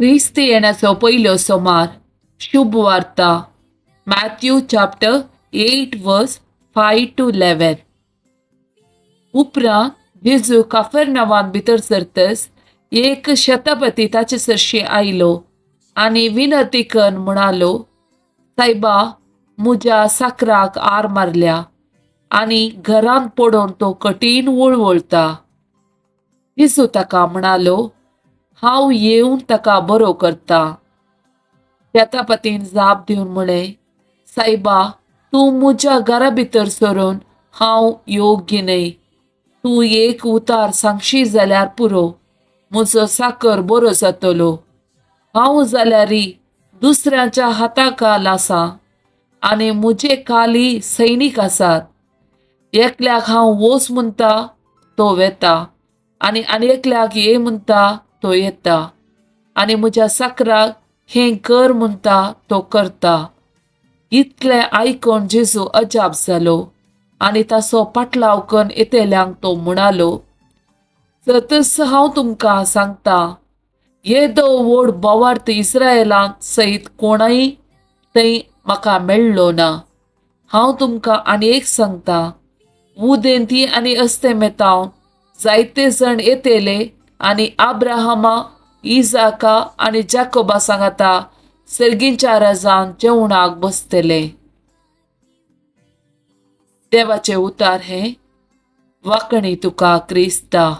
ख्रिस्त येण्याचो पयलो सोमार. शुभ वार्ता. मॅथ्यू चॅप्टर 8 वर्स 5 to 11. उपरांत जेजू काफरनावान भितर सरतस एक शतपती ताचे सरशी आयलो आनी विनंती करून म्हणालो, सायबा, म्हज्या साकराक आर मारल्या आनी घरान पडून तो कठीण वळवळता. जेजू ताका म्हणालो, हांव येवन ताका बरो करता. शेतापतीन जाप दिवन म्हळें, सायबा, तूं म्हज्या घरा भितर सरून हांव योग्य न्हय. तूं एक उतार सांगशी जाल्यार पुरो, म्हजो साकर बरो जातलो. हांव जाल्यारी दुसऱ्यांच्या हाताखाल आसां आनी म्हजे खाली सैनीक आसात. एकल्याक हांव वच म्हणटा तो वेता आनी एकल्याक ये म्हणटा तो येता आनी म्हज्या साकराक हें कर म्हणटा तो करता. इतलें आयकून जेजू अजाप जालो आनी ताचो पाटलाव करून येतेल्यांक तो म्हणालो, सतस हांव तुमकां सांगता, येदो व्हड बोवार्थ इस्रायेलांत सयत कोणय थंय म्हाका मेळ्ळो ना. हांव तुमकां आनी एक सांगता, उदेंती आनी अस्तमेतावन जायते जण येतेले आनी अब्राहमा, इजाका आनी जाकोबा सांगाता सर्गींच्या राजान जेवणाक बसतले. देवाचे उतार हे. वाकणी तुका क्रिस्ता.